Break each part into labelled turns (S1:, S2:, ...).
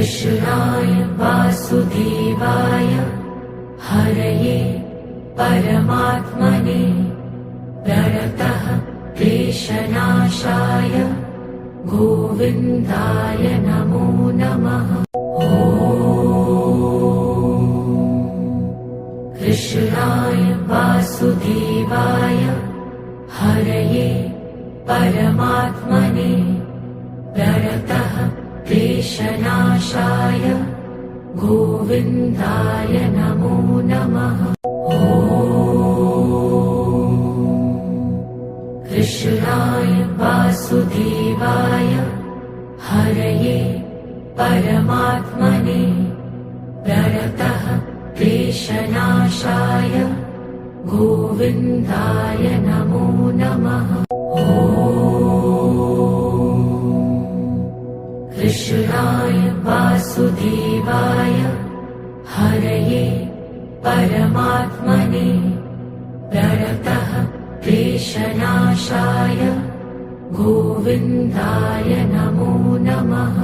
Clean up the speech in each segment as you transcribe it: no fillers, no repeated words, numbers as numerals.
S1: कृष्णाय वासुदेवाय हरये परमात्मने प्रणतः क्लेशनाशाय गोविन्दाय नमो नमः। कृष्णाय वासुदेवाय हरये परमात्मने प्रणतः क्लेशनाशाय गोविन्दाय नमो नमः। कृष्णाय वासुदेवाय हरये परमात्मने प्रणतः क्लेशनाशाय गोविन्दाय नमो नमः। कृष्णाय वासुदेवाय हरये परमात्मने प्रणतः क्लेशनाशाय गोविन्दाय नमो नमः।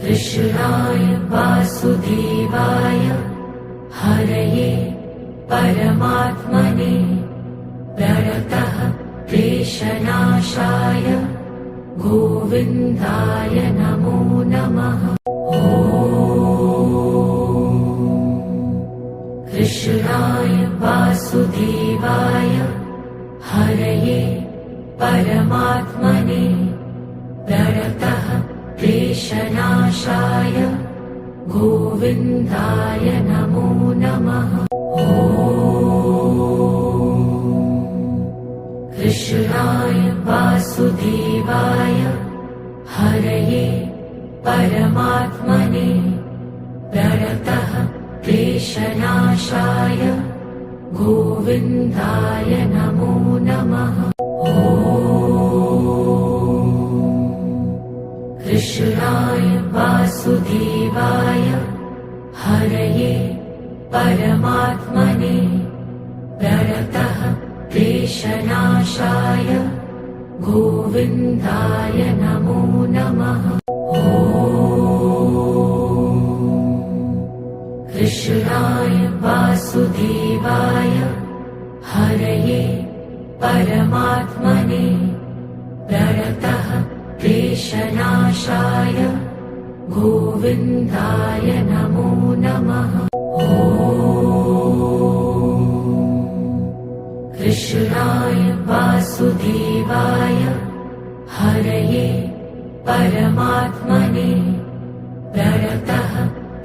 S1: कृष्णाय वासुदेवाय हरये परमात्मने प्रणतः क्लेशनाशाय गोविन्दाय नमो नमः। कृष्णाय वासुदेवाय हरये परमात्मने प्रणतः क्लेशनाशाय गोविन्दाय नमो नमः। कृष्णाय वासुदेवाय हरये परमात्मने प्रणतः क्लेशनाशाय गोविन्दाय नमो नमः। कृष्णाय वासुदेवाय हरये परमात्मने प्रणतः क्लेशनाशाय गोविन्दाय नमो नमः। कृष्णाय वासुदेवाय हरये परमात्मने प्रणतः क्लेशनाशाय गोविन्दाय नमो नमः। कृष्णाय वासुदेवाय हरये परमात्मने प्रणतः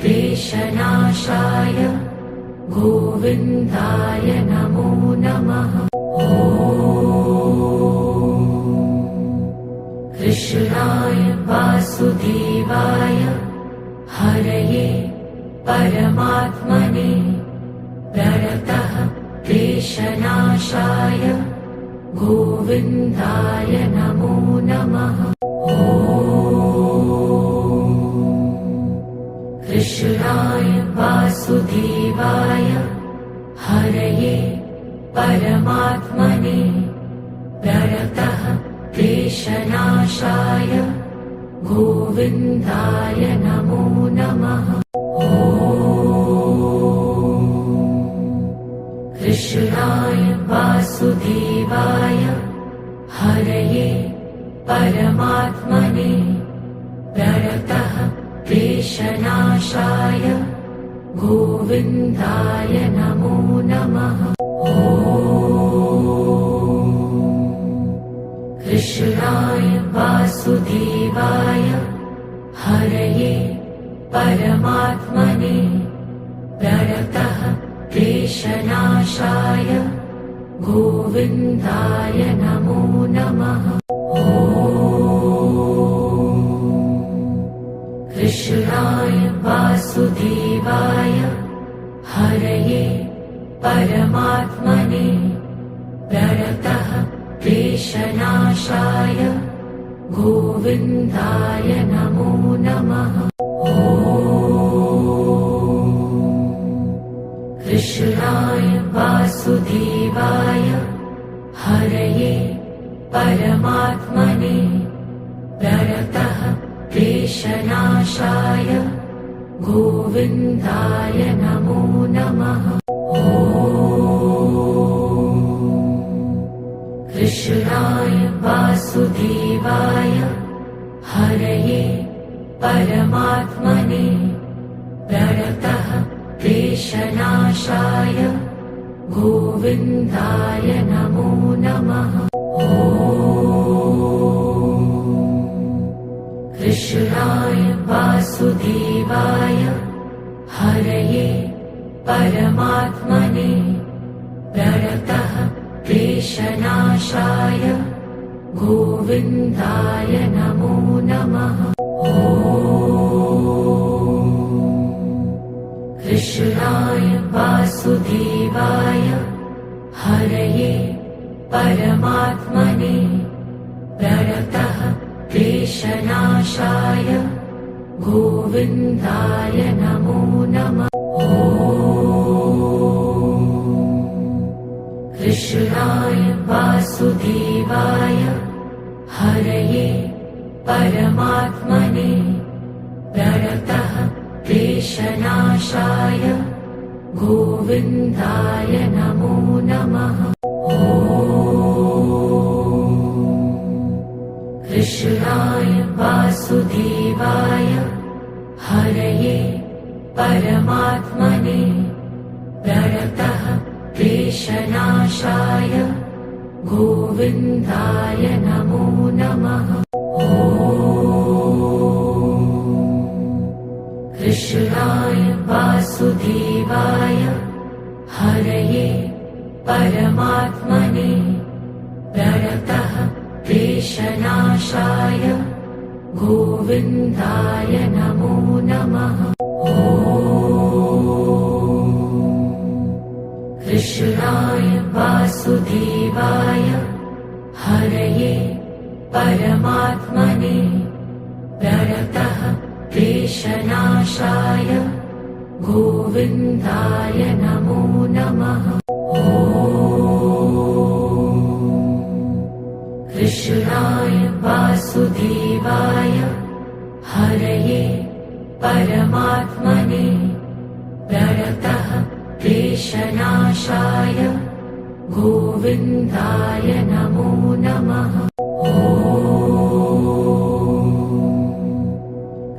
S1: क्लेशनाशाय गोविन्दाय नमो नमः। कृष्णाय वासुदेवाय हरये परमात्मने प्रणतः क्लेशनाशाय गोविन्दाय नमो नमः। कृष्णाय वासुदेवाय हरये परमात्मने प्रणतः क्लेशनाशाय गोविन्दाय नमो नमः। कृष्णाय वासुदेवाय हरये परमात्मने प्रणतः क्लेशनाशाय गोविन्दाय नमो नमः। कृष्णाय वासुदेवाय हरये परमात्मने प्रणतः क्लेशनाशाय गोविन्दाय नमो नमः। कृष्णाय वासुदेवाय हरये परमात्मने प्रणतः क्लेशनाशाय गोविन्दाय नमो नमः। कृष्णाय वासुदेवाय हरये परमात्मने प्रणतः क्लेशनाशाय गोविन्दाय नमो नमः। कृष्णाय वासुदेवाय हरये परमात्मने प्रणतः क्लेशनाशाय गोविन्दाय नमो नमः। कृष्णाय वासुदेवाय हरये परमात्मने प्रणतः क्लेशनाशाय गोविन्दाय नमो नमः। कृष्णाय वासुदेवाय हरये परमात्मने प्रणतः क्लेशनाशाय गोविन्दाय नमो नमः। कृष्णाय वासुदेवाय हरये परमात्मने प्रणतः क्लेशनाशाय गोविन्दाय नमो नमः। कृष्णाय वासुदेवाय हरये परमात्मने प्रणतः क्लेशनाशाय गोविन्दाय नमो नमः। कृष्णाय वासुदेवाय हरये परमात्मने प्रणतः क्लेशनाशाय गोविन्दाय नमो नमः। कृष्णाय वासुदेवाय हरये परमात्मने प्रणतः क्लेशनाशाय गोविन्दाय नमो नमः। कृष्णाय वासुदेवाय हरये परमात्मने प्रणतः क्लेशनाशाय गोविन्दाय नमो नमः।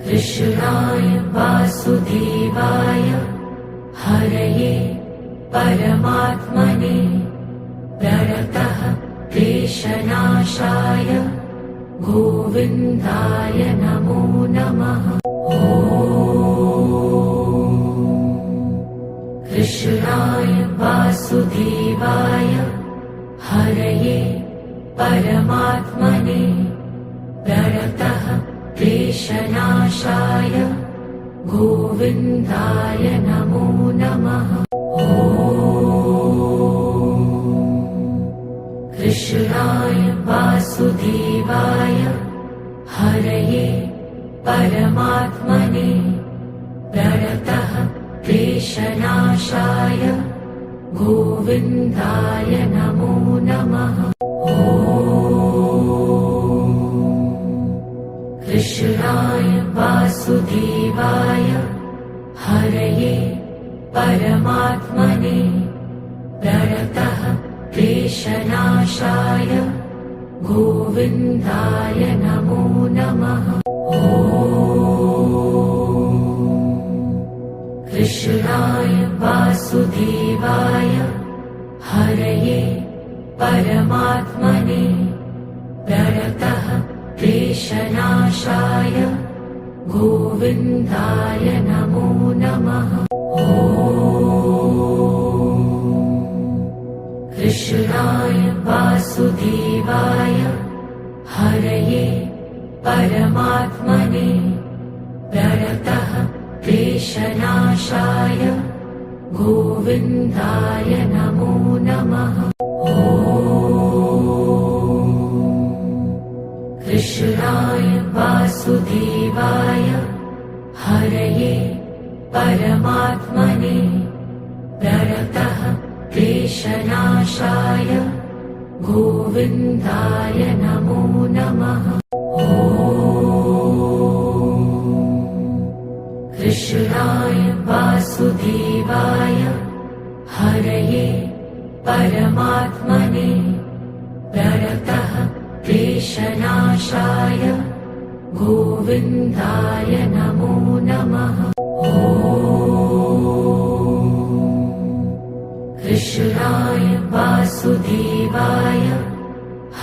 S1: कृष्णाय वासुदेवाय हरये परमात्मने प्रणतः क्लेशनाशाय गोविन्दाय नमो नमः। कृष्णाय वासुदेवाय हरये परमात्मने प्रणतः क्लेशनाशाय गोविन्दाय नमो नमः। कृष्णाय वासुदेवाय हरये परमात्मने प्रणतः क्लेशनाशाय गोविन्दाय नमो नमः। कृष्णाय वासुदेवाय हरये परमात्मने प्रणतः क्लेशनाशाय गोविन्दाय नमो नमः। कृष्णाय वासुदेवाय हरये परमात्मने प्रणतः क्लेशनाशाय गोविन्दाय नमो नमः। कृष्णाय वासुदेवाय हरये परमात्मने प्रणतः क्लेशनाशाय गोविन्दाय नमो नमः। कृष्णाय वासुदेवाय हरये परमात्मने प्रणतः क्लेशनाशाय गोविन्दाय नमो नमः। वासुदेवाय हरये परमात्मने प्रणतः क्लेशनाशाय गोविन्दाय नमो नमः। कृष्णाय वासुदेवाय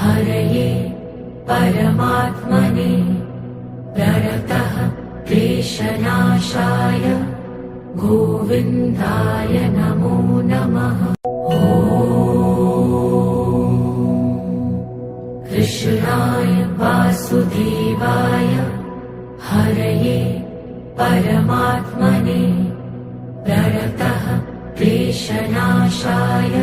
S1: हरये परमात्मने प्रणतः क्लेशनाशाय गोविन्दाय नमो नमः। कृष्णाय वासुदेवाय हरये परमात्मने प्रणतः क्लेशनाशाय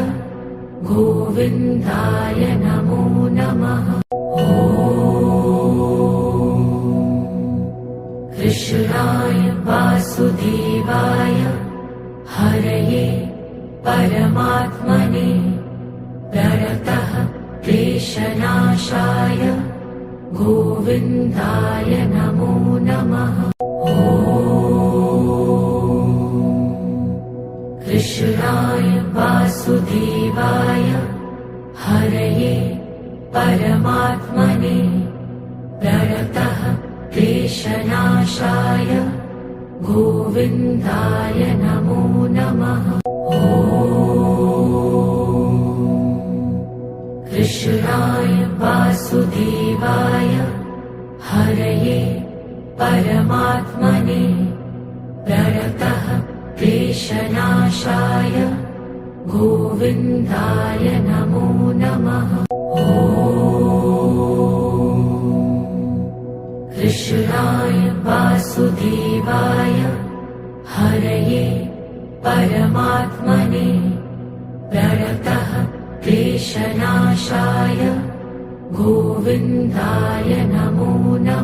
S1: गोविन्दाय नमो नमः। कृष्णाय वासुदेवाय हरये परमात्मने प्रणतः क्लेशनाशाय गोविन्दाय नमो नमः। कृष्णाय वासुदेवाय हरये परमात्मने प्रणतः क्लेशनाशाय गोविन्दाय नमो नमः। कृष्णाय वासुदेवाय हरये परमात्मने प्रणतः क्लेशनाशाय गोविन्दाय नमो नमः। कृष्णाय वासुदेवाय हरये परमात्मने प्रणतः क्लेशनाशाय गोविन्दाय नमो नमः।